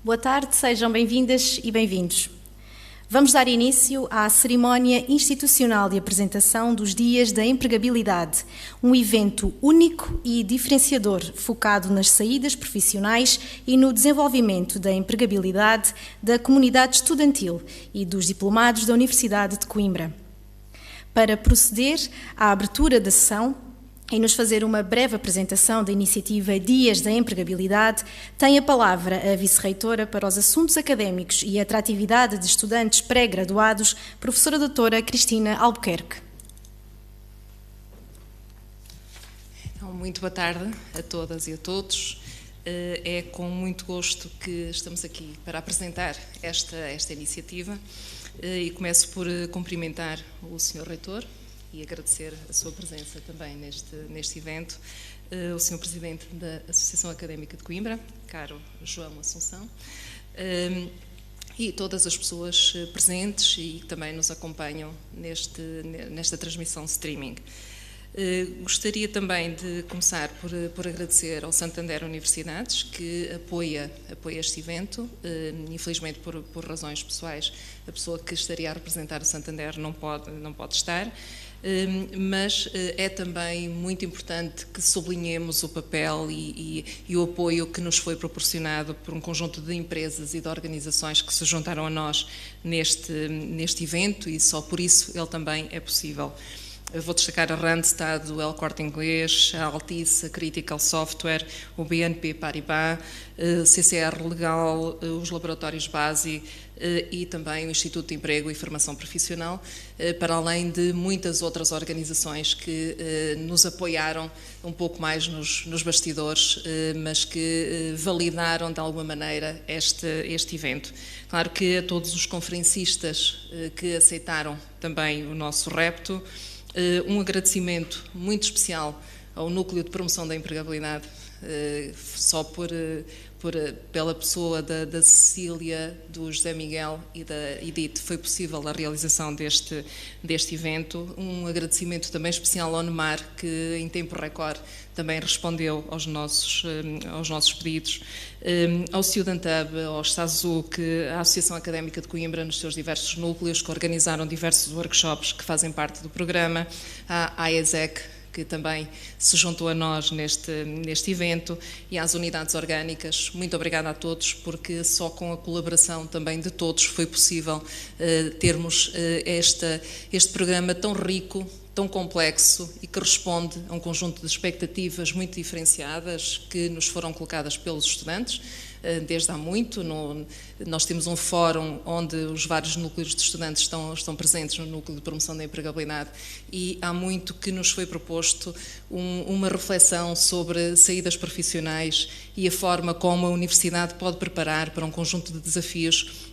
Boa tarde, sejam bem-vindas e bem-vindos. Vamos dar início à cerimónia institucional de apresentação dos Dias da Empregabilidade, um evento único e diferenciador, focado nas saídas profissionais e no desenvolvimento da empregabilidade da comunidade estudantil e dos diplomados da Universidade de Coimbra. Para proceder à abertura da sessão e nos fazer uma breve apresentação da iniciativa Dias da Empregabilidade, tem a palavra a Vice-Reitora para os Assuntos Académicos e Atratividade de Estudantes Pré-Graduados, Professora Doutora Cristina Albuquerque. Então, muito boa tarde a todas e a todos. É com muito gosto que estamos aqui para apresentar esta iniciativa e começo por cumprimentar o Sr. Reitor e agradecer a sua presença também neste evento, o Sr. Presidente da Associação Académica de Coimbra, caro João Assunção, e todas as pessoas presentes e que também nos acompanham nesta transmissão streaming. Gostaria também de começar por agradecer ao Santander Universidades, que apoia este evento. Infelizmente, por razões pessoais, a pessoa que estaria a representar o Santander não pode estar, mas é também muito importante que sublinhemos o papel e o apoio que nos foi proporcionado por um conjunto de empresas e de organizações que se juntaram a nós neste evento, e só por isso ele também é possível. Eu vou destacar a Randstad, o El Corte Inglês, a Altice, a Critical Software, o BNP Paribas, o CCR Legal, os laboratórios BASI e também o Instituto de Emprego e Formação Profissional, para além de muitas outras organizações que nos apoiaram um pouco mais nos bastidores, mas que validaram de alguma maneira este evento. Claro que a todos os conferencistas que aceitaram também o nosso repto, um agradecimento muito especial ao Núcleo de Promoção da Empregabilidade, só pela pessoa da Cecília, do José Miguel e da Edith foi possível a realização deste evento. Um agradecimento também especial ao Nemar, que em tempo recorde também respondeu aos nossos pedidos, ao Student Hub, ao SASUC, à Associação Académica de Coimbra nos seus diversos núcleos, que organizaram diversos workshops que fazem parte do programa, à AESEC, que também se juntou a nós neste evento, e às unidades orgânicas. Muito obrigada a todos, porque só com a colaboração também de todos foi possível termos este programa tão rico, tão complexo e que responde a um conjunto de expectativas muito diferenciadas que nos foram colocadas pelos estudantes desde há muito. Nós temos um fórum onde os vários núcleos de estudantes estão presentes no Núcleo de Promoção da Empregabilidade, e há muito que nos foi proposto uma reflexão sobre saídas profissionais e a forma como a universidade pode preparar para um conjunto de desafios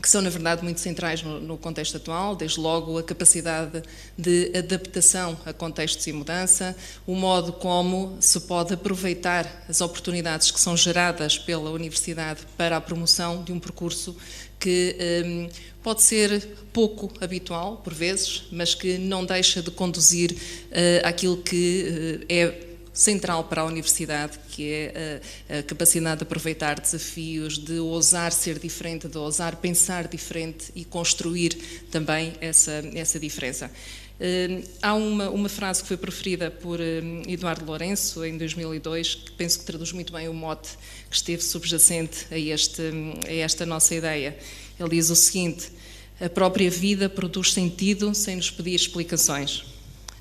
que são, na verdade, muito centrais no contexto atual, desde logo a capacidade de adaptação a contextos e mudança, o modo como se pode aproveitar as oportunidades que são geradas pela universidade para a promoção de um percurso que pode ser pouco habitual, por vezes, mas que não deixa de conduzir àquilo que é central para a universidade, que é a capacidade de aproveitar desafios, de ousar ser diferente, de ousar pensar diferente e construir também essa diferença. Há uma frase que foi proferida por Eduardo Lourenço em 2002, que penso que traduz muito bem o mote que esteve subjacente a esta nossa ideia. Ele diz o seguinte: a própria vida produz sentido sem nos pedir explicações.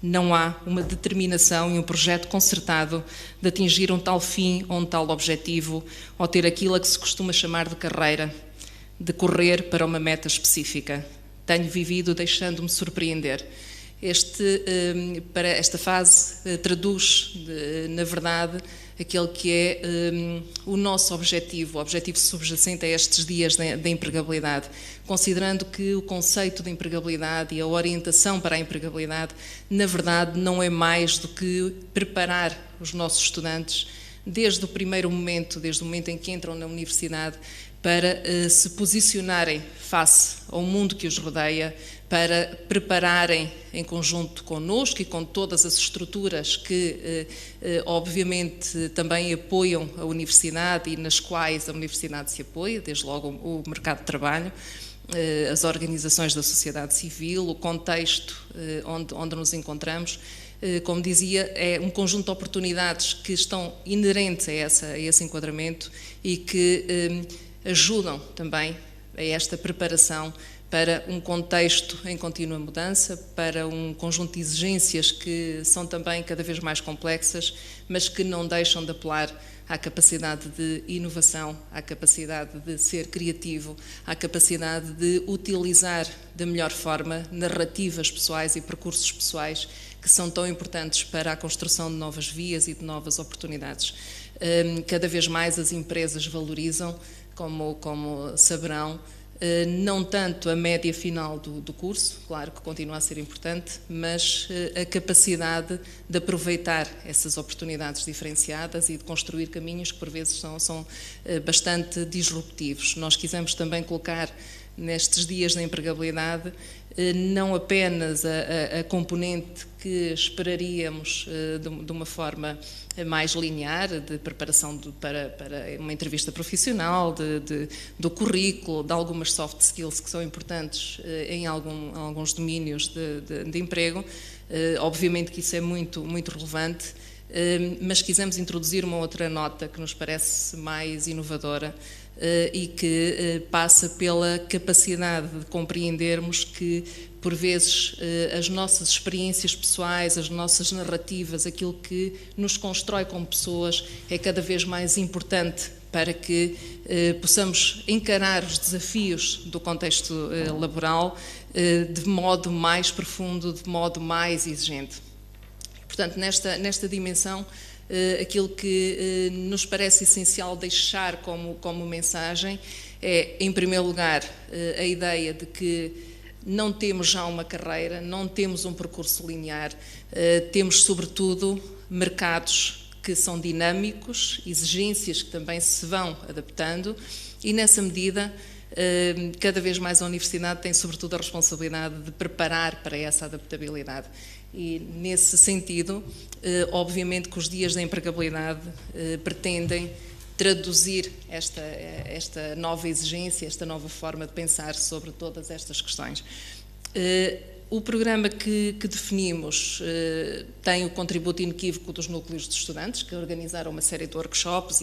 Não há uma determinação e um projeto concertado de atingir um tal fim ou um tal objetivo, ou ter aquilo a que se costuma chamar de carreira, de correr para uma meta específica. Tenho vivido deixando-me surpreender. Esta fase traduz, na verdade, aquele que é o nosso objetivo, o objetivo subjacente a estes dias da empregabilidade, considerando que o conceito de empregabilidade e a orientação para a empregabilidade, na verdade, não é mais do que preparar os nossos estudantes desde o primeiro momento, desde o momento em que entram na universidade, para se posicionarem face ao mundo que os rodeia, para prepararem em conjunto connosco e com todas as estruturas que, obviamente, também apoiam a Universidade e nas quais a Universidade se apoia, desde logo o mercado de trabalho, as organizações da sociedade civil, o contexto onde nos encontramos. Como dizia, é um conjunto de oportunidades que estão inerentes a esse enquadramento e que ajudam também a esta preparação para um contexto em contínua mudança, para um conjunto de exigências que são também cada vez mais complexas, mas que não deixam de apelar à capacidade de inovação, à capacidade de ser criativo, à capacidade de utilizar da melhor forma narrativas pessoais e percursos pessoais que são tão importantes para a construção de novas vias e de novas oportunidades. Cada vez mais as empresas valorizam, como saberão, não tanto a média final do curso, claro que continua a ser importante, mas a capacidade de aproveitar essas oportunidades diferenciadas e de construir caminhos que por vezes são bastante disruptivos. Nós quisemos também colocar nestes dias da empregabilidade não apenas a componente que esperaríamos de uma forma mais linear, de preparação para uma entrevista profissional, do currículo, de algumas soft skills que são importantes em alguns domínios de emprego. Obviamente que isso é muito, muito relevante, mas quisemos introduzir uma outra nota que nos parece mais inovadora, e que passa pela capacidade de compreendermos que, por vezes, as nossas experiências pessoais, as nossas narrativas, aquilo que nos constrói como pessoas, é cada vez mais importante para que possamos encarar os desafios do contexto laboral de modo mais profundo, de modo mais exigente. Portanto, nesta dimensão, aquilo que nos parece essencial deixar como mensagem é, em primeiro lugar, a ideia de que não temos já uma carreira, não temos um percurso linear, temos, sobretudo, mercados que são dinâmicos, exigências que também se vão adaptando e, nessa medida, cada vez mais a Universidade tem, sobretudo, a responsabilidade de preparar para essa adaptabilidade. E, nesse sentido, obviamente que os dias da empregabilidade pretendem traduzir esta nova exigência, esta nova forma de pensar sobre todas estas questões. O programa que definimos tem o contributo inequívoco dos núcleos de estudantes, que organizaram uma série de workshops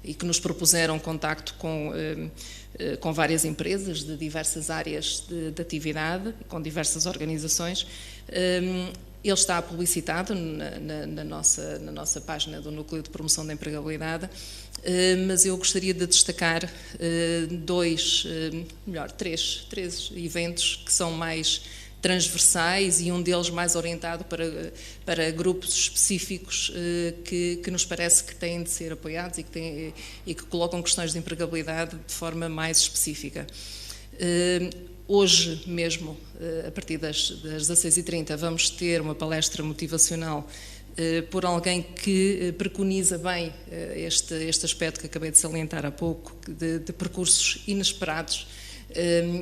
e que nos propuseram contacto com várias empresas de diversas áreas de atividade, com diversas organizações. Ele está publicitado na nossa página do Núcleo de Promoção da Empregabilidade, mas eu gostaria de destacar três eventos que são mais transversais e um deles mais orientado para grupos específicos que nos parece que têm de ser apoiados e que colocam questões de empregabilidade de forma mais específica. Hoje mesmo, a partir das 16h30, vamos ter uma palestra motivacional por alguém que preconiza bem este aspecto que acabei de salientar há pouco, de percursos inesperados,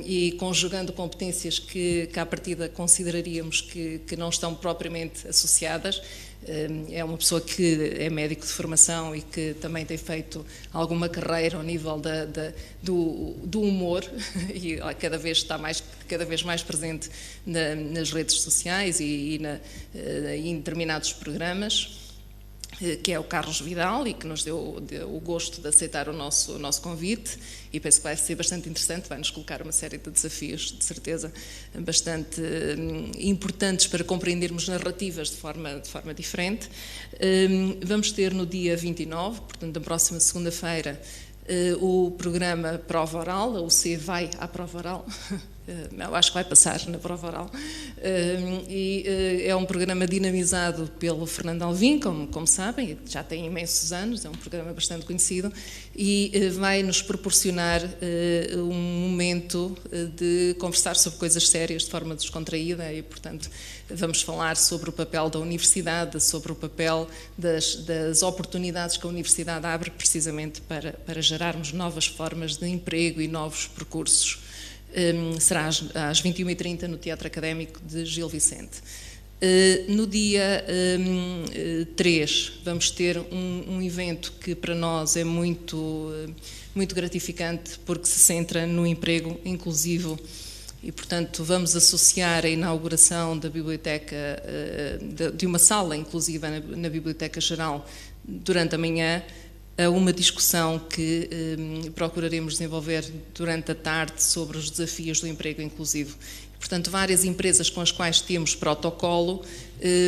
e conjugando competências que à partida consideraríamos que não estão propriamente associadas. É uma pessoa que é médico de formação e que também tem feito alguma carreira ao nível do humor e cada vez mais presente nas redes sociais e em determinados programas, que é o Carlos Vidal, e que nos deu o gosto de aceitar o nosso convite, e penso que vai ser bastante interessante, vai-nos colocar uma série de desafios, de certeza, bastante importantes para compreendermos narrativas de forma diferente. Vamos ter no dia 29, portanto, na próxima segunda-feira, o programa Prova Oral, a UC vai à Prova Oral. Eu acho que vai passar na prova oral, e é um programa dinamizado pelo Fernando Alvim, como sabem, já tem imensos anos, é um programa bastante conhecido, e vai nos proporcionar um momento de conversar sobre coisas sérias de forma descontraída e, portanto, vamos falar sobre o papel da universidade, sobre o papel das oportunidades que a universidade abre precisamente para gerarmos novas formas de emprego e novos percursos será às 21h30 no Teatro Académico de Gil Vicente. No dia 3 vamos ter um evento que para nós é muito gratificante, porque se centra no emprego inclusivo e, portanto, vamos associar a inauguração da biblioteca, de uma sala inclusiva na Biblioteca Geral durante a manhã, a uma discussão que procuraremos desenvolver durante a tarde sobre os desafios do emprego inclusivo. Portanto, várias empresas com as quais temos protocolo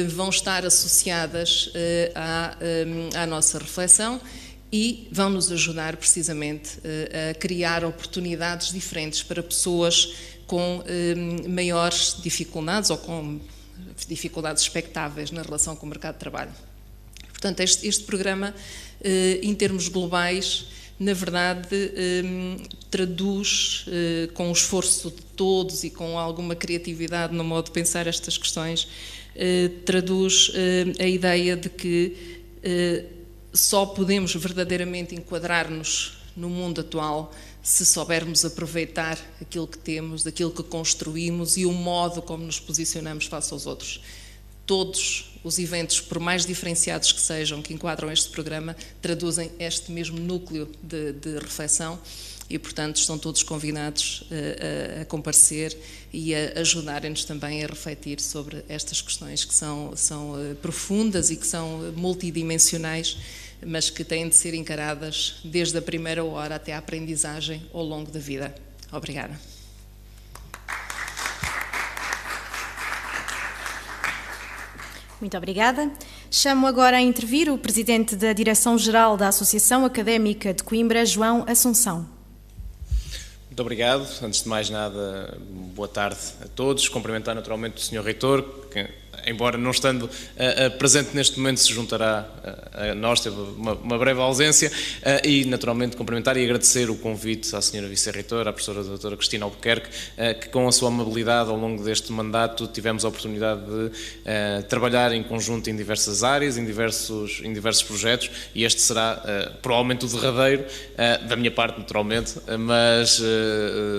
vão estar associadas à nossa reflexão e vão nos ajudar precisamente a criar oportunidades diferentes para pessoas com maiores dificuldades ou com dificuldades expectáveis na relação com o mercado de trabalho. Portanto, este programa, em termos globais, na verdade, traduz, com o esforço de todos e com alguma criatividade no modo de pensar estas questões, traduz a ideia de que só podemos verdadeiramente enquadrar-nos no mundo atual se soubermos aproveitar aquilo que temos, aquilo que construímos e o modo como nos posicionamos face aos outros. Todos os eventos, por mais diferenciados que sejam, que enquadram este programa, traduzem este mesmo núcleo de reflexão e, portanto, estão todos convidados a comparecer e a ajudarem-nos também a refletir sobre estas questões que são profundas e que são multidimensionais, mas que têm de ser encaradas desde a primeira hora até a aprendizagem ao longo da vida. Obrigada. Muito obrigada. Chamo agora a intervir o Presidente da Direção-Geral da Associação Académica de Coimbra, João Assunção. Muito obrigado. Antes de mais nada, boa tarde a todos. Cumprimentar naturalmente o Sr. Reitor, que, embora não estando presente neste momento, se juntará a nós, teve uma breve ausência, e naturalmente cumprimentar e agradecer o convite à Sra. Vice-Reitora, à professora doutora Cristina Albuquerque, que com a sua amabilidade ao longo deste mandato tivemos a oportunidade de trabalhar em conjunto em diversas áreas, em diversos projetos, e este será provavelmente o derradeiro, da minha parte naturalmente, mas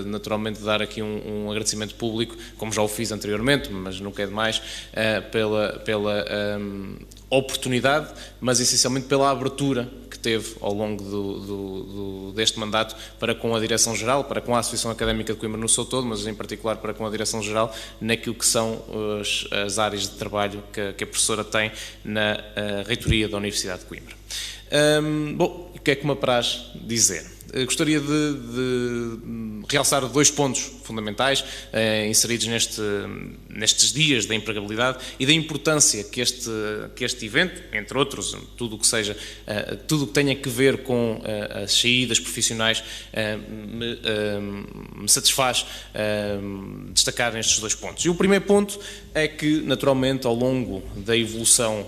naturalmente dar aqui um agradecimento público, como já o fiz anteriormente, mas nunca é demais, pela oportunidade, mas essencialmente pela abertura que teve ao longo deste mandato para com a Direção-Geral, para com a Associação Académica de Coimbra no seu todo, mas em particular para com a Direção-Geral, naquilo que são as áreas de trabalho que a professora tem na Reitoria da Universidade de Coimbra. Bom, o que é que me apraz dizer? Gostaria de realçar 2 pontos fundamentais inseridos nestes dias da empregabilidade e da importância que este evento, entre outros, tudo o que tenha que ver com as saídas profissionais, me satisfaz destacar nestes 2 pontos. E o primeiro ponto é que, naturalmente, ao longo da evolução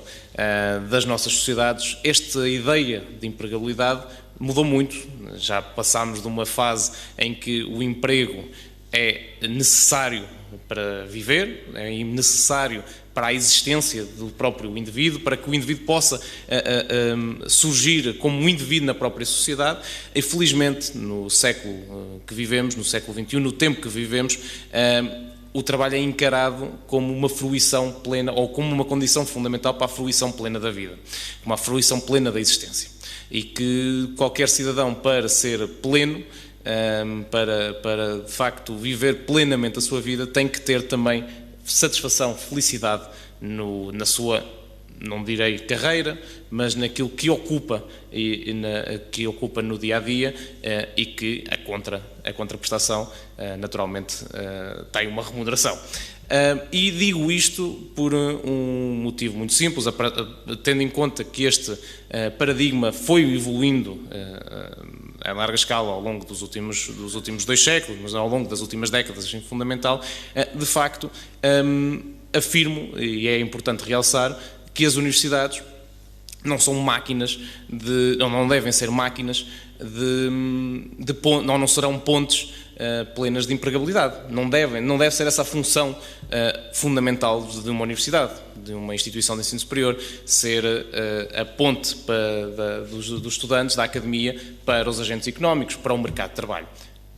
das nossas sociedades, esta ideia de empregabilidade mudou muito. Já passámos de uma fase em que o emprego é necessário para viver, é necessário para a existência do próprio indivíduo, para que o indivíduo possa surgir como um indivíduo na própria sociedade. E felizmente, no século que vivemos, no século XXI, no tempo que vivemos, o trabalho é encarado como uma fruição plena ou como uma condição fundamental para a fruição plena da vida, como a fruição plena da existência. E que qualquer cidadão, para ser pleno, para de facto viver plenamente a sua vida, tem que ter também satisfação, felicidade na sua, não direi carreira, mas naquilo que ocupa que ocupa no dia-a-dia, e que a contraprestação naturalmente tem uma remuneração. E digo isto por um motivo muito simples, tendo em conta que este paradigma foi evoluindo a larga escala ao longo dos últimos 2 séculos, mas ao longo das últimas décadas, é fundamental. De facto, afirmo, e é importante realçar, que as universidades não são máquinas não devem ser máquinas não serão pontes plenas de empregabilidade. Não deve ser essa a função fundamental de uma universidade, de uma instituição de ensino superior, ser a ponte dos estudantes da academia para os agentes económicos, para o mercado de trabalho.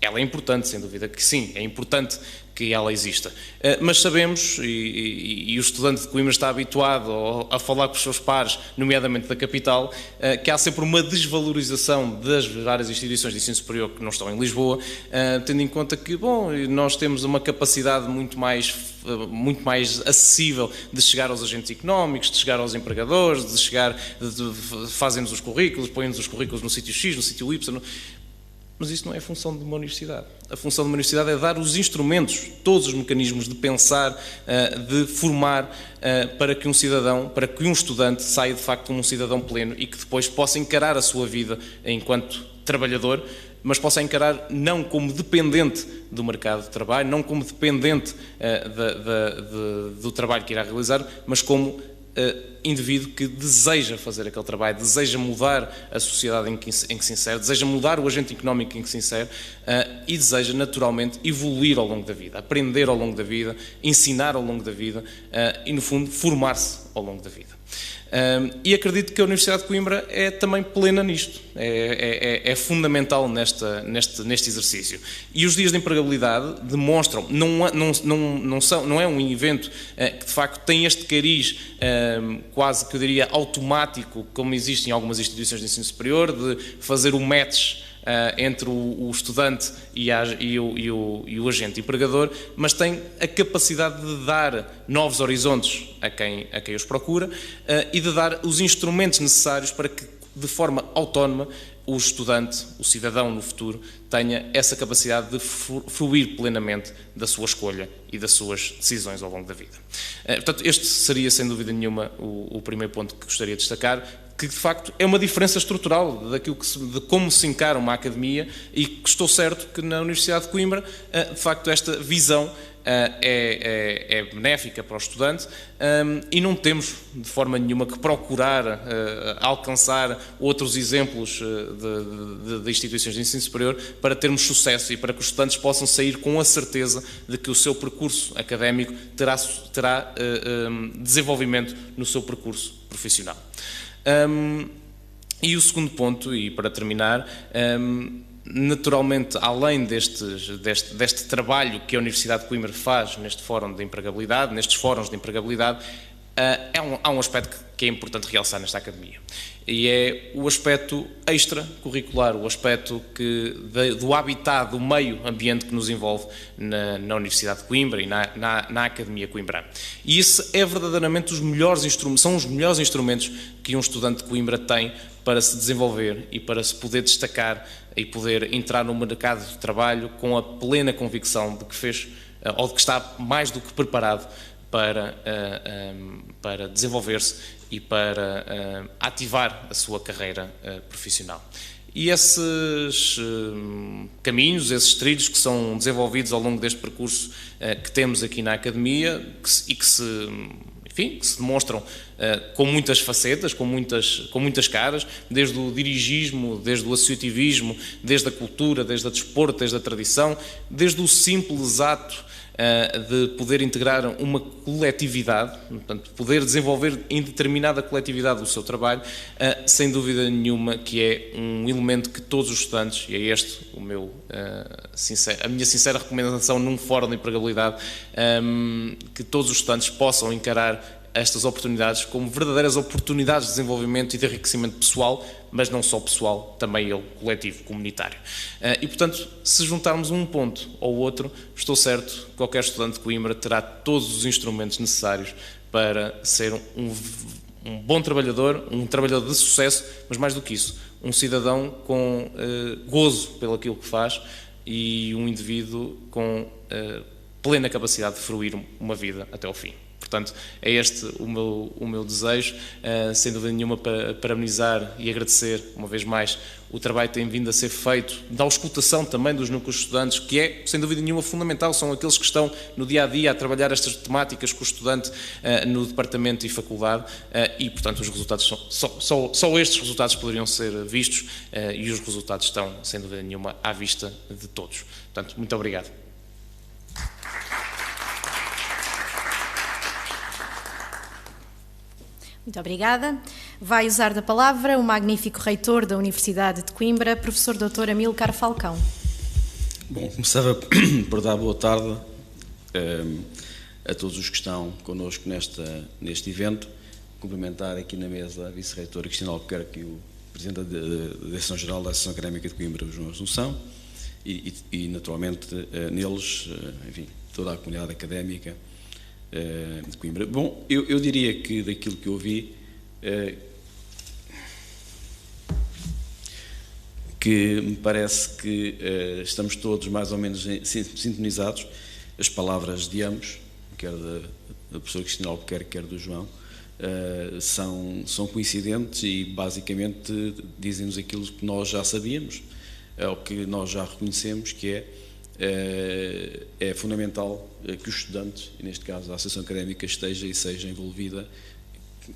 ela é importante, sem dúvida que sim, é importante que ela exista. Mas sabemos, e o estudante de Coimbra está habituado a falar com os seus pares, nomeadamente da capital, que há sempre uma desvalorização das várias instituições de ensino superior que não estão em Lisboa, tendo em conta que, bom, nós temos uma capacidade muito mais acessível de chegar aos agentes económicos, de chegar aos empregadores, fazem-nos os currículos, põem-nos os currículos no sítio X, no sítio Y. Mas isso não é a função de uma universidade. A função de uma universidade é dar os instrumentos, todos os mecanismos de pensar, de formar, para que um cidadão, para que um estudante saia de facto como um cidadão pleno e que depois possa encarar a sua vida enquanto trabalhador, mas possa encarar não como dependente do mercado de trabalho, não como dependente do trabalho que irá realizar, mas como indivíduo que deseja fazer aquele trabalho, deseja mudar a sociedade em que se insere, deseja mudar o agente económico em que se insere e deseja naturalmente evoluir ao longo da vida, aprender ao longo da vida, ensinar ao longo da vida e, no fundo, formar-se ao longo da vida. E acredito que a Universidade de Coimbra é também plena nisto, é fundamental neste exercício. E os dias de empregabilidade demonstram, não é um evento que de facto tem este cariz quase que eu diria automático, como existe em algumas instituições de ensino superior, de fazer o match entre o estudante e o agente empregador, mas tem a capacidade de dar novos horizontes a quem os procura e de dar os instrumentos necessários para que, de forma autónoma, o estudante, o cidadão no futuro, tenha essa capacidade de fruir plenamente da sua escolha e das suas decisões ao longo da vida. Portanto, este seria, sem dúvida nenhuma, o primeiro ponto que gostaria de destacar, que de facto é uma diferença estrutural de como se encara uma academia e que estou certo que na Universidade de Coimbra, de facto, esta visão é benéfica para o estudante e não temos de forma nenhuma que procurar alcançar outros exemplos de instituições de ensino superior para termos sucesso e para que os estudantes possam sair com a certeza de que o seu percurso académico terá desenvolvimento no seu percurso profissional. E o segundo ponto, e para terminar, naturalmente, além deste trabalho que a Universidade de Coimbra faz neste fórum de empregabilidade, nestes fóruns de empregabilidade, há um aspecto que é importante realçar nesta academia, e é o aspecto extracurricular, o aspecto do habitat, do meio ambiente que nos envolve na Universidade de Coimbra e na Academia Coimbrana. E isso é verdadeiramente são os melhores instrumentos que um estudante de Coimbra tem para se desenvolver e para se poder destacar e poder entrar no mercado de trabalho com a plena convicção de que fez, ou de que está mais do que preparado para desenvolver-se e para ativar a sua carreira profissional. E esses caminhos, esses trilhos que são desenvolvidos ao longo deste percurso que temos aqui na Academia que se demonstram com muitas facetas, com muitas caras, desde o dirigismo, desde o associativismo, desde a cultura, desde a desporto, desde a tradição, desde o simples ato de poder integrar uma coletividade, portanto, poder desenvolver em determinada coletividade o seu trabalho, sem dúvida nenhuma que é um elemento que todos os estudantes, e é este a minha sincera recomendação num fórum de empregabilidade, que todos os estudantes possam encarar estas oportunidades como verdadeiras oportunidades de desenvolvimento e de enriquecimento pessoal, mas não só pessoal, também ele coletivo, comunitário. E, portanto, se juntarmos um ponto ao outro, estou certo que qualquer estudante de Coimbra terá todos os instrumentos necessários para ser um bom trabalhador, um trabalhador de sucesso, mas mais do que isso, um cidadão com gozo pelo aquilo que faz e um indivíduo com plena capacidade de fruir uma vida até ao fim. Portanto, é este o meu desejo, sem dúvida nenhuma, para parabenizar e agradecer, uma vez mais, o trabalho que tem vindo a ser feito, da auscultação também dos núcleos estudantes, que é, sem dúvida nenhuma, fundamental, são aqueles que estão no dia-a-dia a trabalhar estas temáticas com o estudante no departamento e faculdade, e, portanto, os resultados só estes resultados poderiam ser vistos, e os resultados estão, sem dúvida nenhuma, à vista de todos. Portanto, muito obrigado. Muito obrigada. Vai usar da palavra o magnífico reitor da Universidade de Coimbra, professor Dr. Amílcar Falcão. Bom, começava por dar boa tarde a todos os que estão connosco neste evento, cumprimentar aqui na mesa a Vice-Reitora Cristina Albuquerque e o Presidente da Direção-Geral da Associação Académica de Coimbra, o João Assunção, e naturalmente neles, enfim, toda a comunidade académica de Coimbra. Bom, eu diria que daquilo que eu vi, que me parece que estamos todos mais ou menos sintonizados. As palavras de ambos, quer da professora Cristina Albuquerque, quer do João, são coincidentes e basicamente dizem-nos aquilo que nós já sabíamos, ou que nós já reconhecemos, que é fundamental que os estudantes, e neste caso a Associação Académica, esteja e seja envolvida,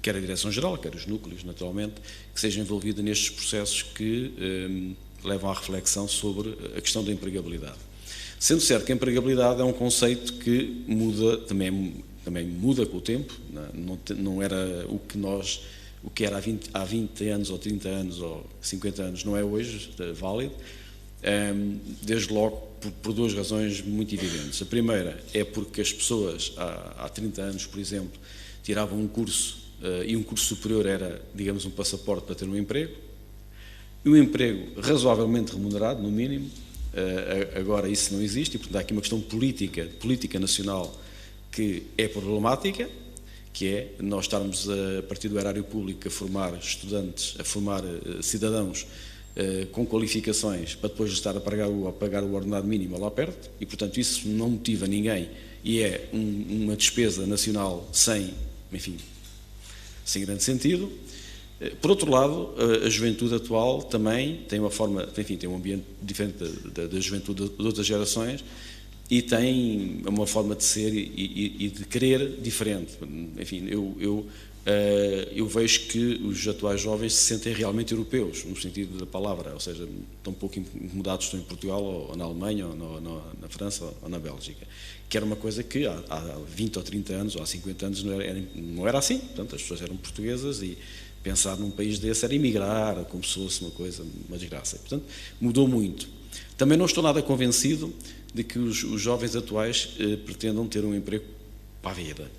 quer a Direção-Geral, quer os núcleos, naturalmente, que seja envolvida nestes processos que levam à reflexão sobre a questão da empregabilidade. Sendo certo que a empregabilidade é um conceito que muda, também muda com o tempo, não era o que era há 20 anos, ou 30 anos, ou 50 anos, não é hoje válido, desde logo por duas razões muito evidentes. A primeira é porque as pessoas, há 30 anos, por exemplo, tiravam um curso, e um curso superior era, digamos, um passaporte para ter um emprego, e um emprego razoavelmente remunerado, no mínimo. Agora isso não existe, e portanto há aqui uma questão política nacional que é problemática, que é nós estarmos a partir do erário público a formar estudantes, a formar cidadãos com qualificações para depois estar a pagar o ordenado mínimo lá perto, e portanto isso não motiva ninguém e é uma despesa nacional sem grande sentido. Por outro lado, a juventude atual também tem uma forma, enfim, tem um ambiente diferente da juventude de outras gerações e tem uma forma de ser e de querer diferente. Enfim, eu vejo que os atuais jovens se sentem realmente europeus, no sentido da palavra, ou seja, estão um pouco incomodados, estão em Portugal, ou na Alemanha, ou na França, ou na Bélgica, que era uma coisa que há 20 ou 30 anos, ou há 50 anos, não era assim. Portanto, as pessoas eram portuguesas e pensar num país desse era emigrar, como se fosse uma desgraça. Portanto, mudou muito. Também não estou nada convencido de que os jovens atuais pretendam ter um emprego para a vida.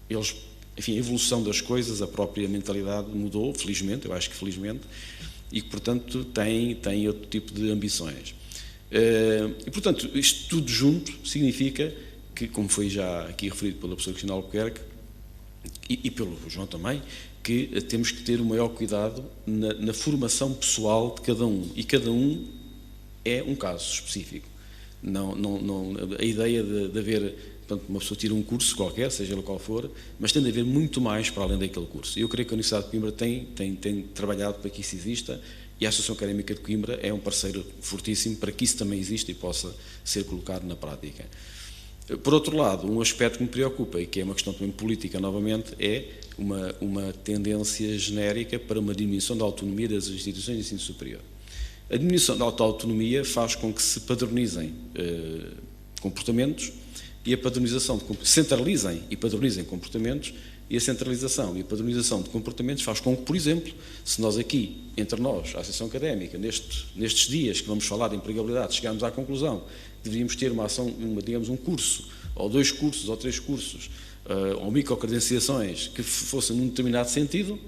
Eles, enfim, a evolução das coisas, a própria mentalidade mudou, felizmente, eu acho que felizmente, e que, portanto, têm outro tipo de ambições. E, portanto, isto tudo junto significa que, como foi já aqui referido pela professora Cristina Albuquerque, e pelo João também, que temos que ter o maior cuidado na formação pessoal de cada um, e cada um é um caso específico. A ideia de haver, portanto, uma pessoa tira um curso qualquer, seja ele qual for, mas tem de haver muito mais para além daquele curso. Eu creio que a Universidade de Coimbra tem trabalhado para que isso exista, e a Associação Académica de Coimbra é um parceiro fortíssimo para que isso também exista e possa ser colocado na prática. Por outro lado, um aspecto que me preocupa, e que é uma questão também política novamente, é uma tendência genérica para uma diminuição da autonomia das instituições de ensino superior. A diminuição da autonomia faz com que se padronizem comportamentos, e a padronização centralizem e padronizem comportamentos, e a centralização e a padronização de comportamentos faz com que, por exemplo, se nós aqui, entre nós, a Associação Académica, nestes dias que vamos falar de empregabilidade, chegarmos à conclusão que deveríamos ter digamos, um curso, ou 2 cursos, ou 3 cursos, ou microcredenciações que fossem num determinado sentido,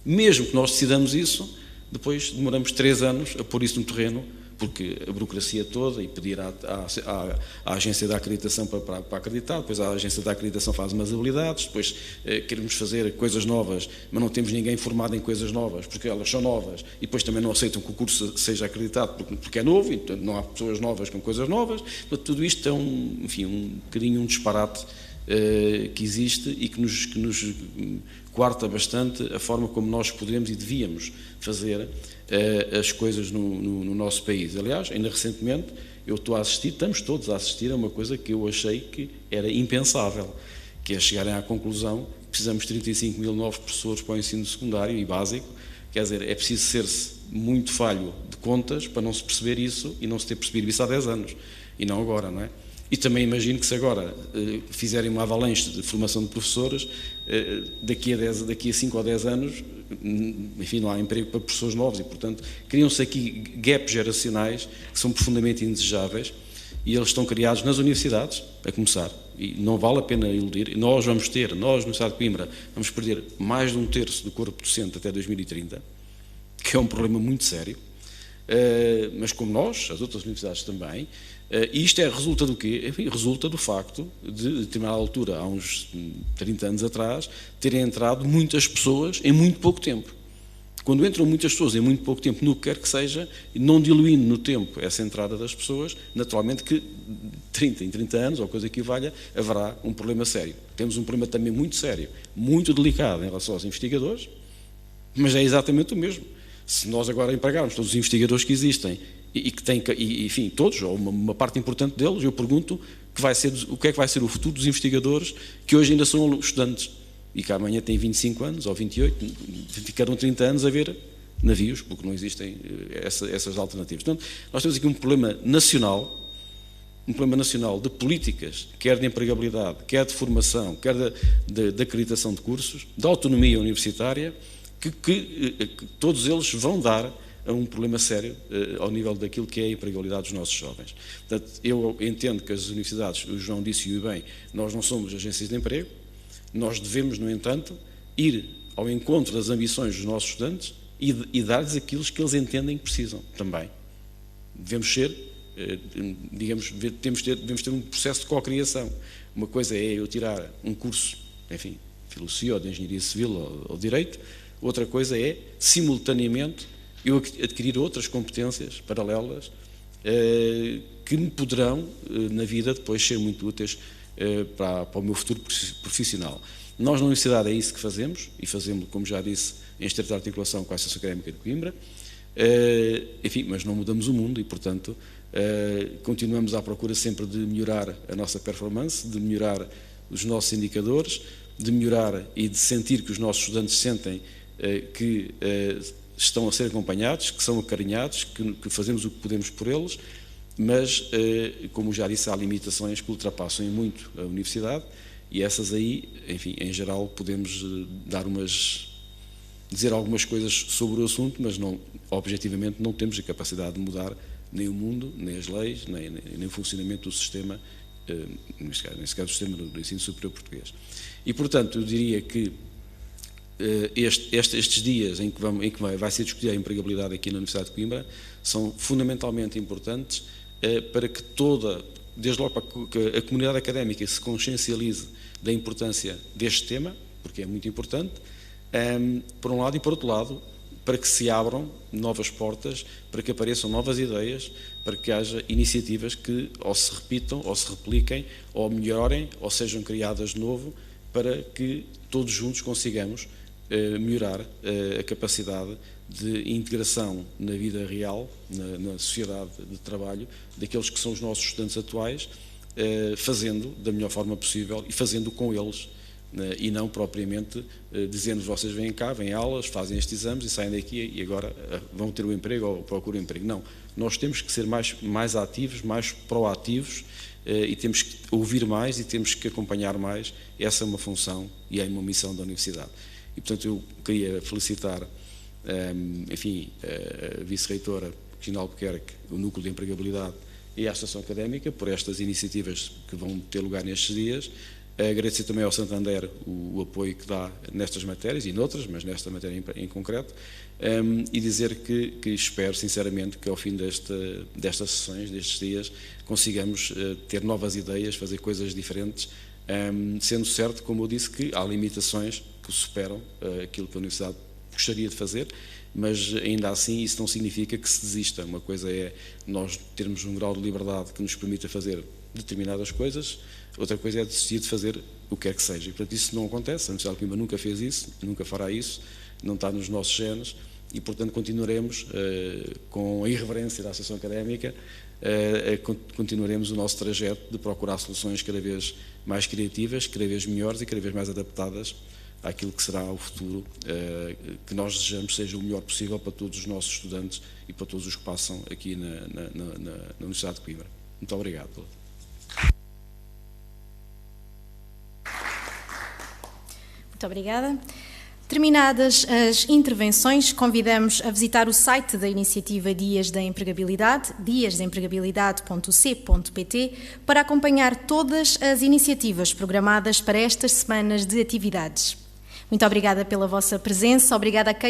mesmo que nós decidamos isso, depois demoramos 3 anos a pôr isso no terreno, porque a burocracia toda, e pedir à agência da acreditação para acreditar, depois a agência da acreditação faz umas habilidades, depois queremos fazer coisas novas, mas não temos ninguém formado em coisas novas, porque elas são novas, e depois também não aceitam que o curso seja acreditado porque é novo, e portanto, não há pessoas novas com coisas novas. Portanto, tudo isto é um bocadinho um disparate que existe e que nos coarta bastante a forma como nós podemos e devíamos fazer as coisas no nosso país. Aliás, ainda recentemente, estamos todos a assistir a uma coisa que eu achei que era impensável, que é chegarem à conclusão que precisamos de 35 mil novos professores para o ensino secundário e básico. Quer dizer, é preciso ser-se muito falho de contas para não se perceber isso e não se ter percebido isso há 10 anos, e não agora, não é? E também imagino que se agora fizerem uma avalanche de formação de professores, daqui a 5 ou 10 anos, enfim, não há emprego para professores novos e, portanto, criam-se aqui gaps geracionais que são profundamente indesejáveis e eles estão criados nas universidades, a começar, e não vale a pena iludir. Nós, na Universidade de Coimbra, vamos perder mais de 1/3 do corpo docente até 2030, que é um problema muito sério, mas como nós, as outras universidades também. E isto resulta do quê? Enfim, resulta do facto de, a determinada altura, há uns 30 anos atrás, terem entrado muitas pessoas em muito pouco tempo. Quando entram muitas pessoas em muito pouco tempo, no que quer que seja, não diluindo no tempo essa entrada das pessoas, naturalmente que em 30 anos, ou coisa que valha, haverá um problema sério. Temos um problema também muito sério, muito delicado em relação aos investigadores, mas é exatamente o mesmo. Se nós agora empregarmos todos os investigadores que existem e que têm, enfim, todos, ou uma parte importante deles, eu pergunto o que é que vai ser o futuro dos investigadores que hoje ainda são estudantes e que amanhã têm 25 anos ou 28, ficaram 30 anos a ver navios, porque não existem essas alternativas. Portanto, nós temos aqui um problema nacional de políticas, quer de empregabilidade, quer de formação, quer de acreditação de cursos, de autonomia universitária, que todos eles vão dar a um problema sério ao nível daquilo que é a empregabilidade dos nossos jovens. Portanto, eu entendo que as universidades, o João disse-o bem, nós não somos agências de emprego, nós devemos, no entanto, ir ao encontro das ambições dos nossos estudantes e dar-lhes aquilo que eles entendem que precisam também. Devemos ser, digamos, devemos ter um processo de co-criação. Uma coisa é eu tirar um curso, enfim, de filosofia ou de engenharia civil ou direito, outra coisa é, simultaneamente, eu adquirir outras competências paralelas que me poderão, na vida, depois ser muito úteis para o meu futuro profissional. Nós, na Universidade, é isso que fazemos, e fazemos, como já disse, em estreita articulação com a Associação Académica de Coimbra, enfim, mas não mudamos o mundo e, portanto, continuamos à procura sempre de melhorar a nossa performance, de melhorar os nossos indicadores, de melhorar e de sentir que os nossos estudantes sentem que estão a ser acompanhados, que são acarinhados, que fazemos o que podemos por eles, mas, como já disse, há limitações que ultrapassam em muito a universidade e essas aí, enfim, em geral, podemos dizer algumas coisas sobre o assunto, mas objetivamente não temos a capacidade de mudar nem o mundo, nem as leis, nem o funcionamento do sistema, neste caso do sistema do ensino superior português. E, portanto, eu diria que estes dias em que vai ser discutida a empregabilidade aqui na Universidade de Coimbra são fundamentalmente importantes para que desde logo para que a comunidade académica se consciencialize da importância deste tema, porque é muito importante, por um lado, e por outro lado, para que se abram novas portas, para que apareçam novas ideias, para que haja iniciativas que ou se repitam, ou se repliquem, ou melhorem, ou sejam criadas de novo, para que todos juntos consigamos melhorar a capacidade de integração na vida real, na sociedade de trabalho, daqueles que são os nossos estudantes atuais, fazendo da melhor forma possível e fazendo com eles, e não propriamente dizendo vocês vêm cá, vêm aulas, fazem estes exames e saem daqui e agora vão ter um emprego ou procuram um emprego. Não, nós temos que ser mais ativos, mais proativos e temos que ouvir mais e temos que acompanhar mais. Essa é uma função e é uma missão da Universidade. E, portanto, eu queria felicitar, enfim, a Vice-Reitora Cristina Albuquerque, o Núcleo de Empregabilidade e a Associação Académica por estas iniciativas que vão ter lugar nestes dias. Agradecer também ao Santander o apoio que dá nestas matérias e noutras, mas nesta matéria em concreto, e dizer que espero sinceramente que ao fim destas sessões, destes dias, consigamos ter novas ideias, fazer coisas diferentes, sendo certo, como eu disse, que há limitações que superam aquilo que a Universidade gostaria de fazer, mas ainda assim isso não significa que se desista. Uma coisa é nós termos um grau de liberdade que nos permita fazer determinadas coisas, outra coisa é desistir de fazer o que quer que seja. E, portanto, isso não acontece. A Universidade de Coimbra nunca fez isso, nunca fará isso, não está nos nossos genes e, portanto, continuaremos com a irreverência da Associação Académica, continuaremos o nosso trajeto de procurar soluções cada vez mais criativas, cada vez melhores e cada vez mais adaptadas àquilo que será o futuro que nós desejamos seja o melhor possível para todos os nossos estudantes e para todos os que passam aqui na Universidade de Coimbra. Muito obrigado. Muito obrigada. Terminadas as intervenções, convidamos a visitar o site da iniciativa Dias da Empregabilidade, diasdaempregabilidade.c.pt, para acompanhar todas as iniciativas programadas para estas semanas de atividades. Muito obrigada pela vossa presença, obrigada a quem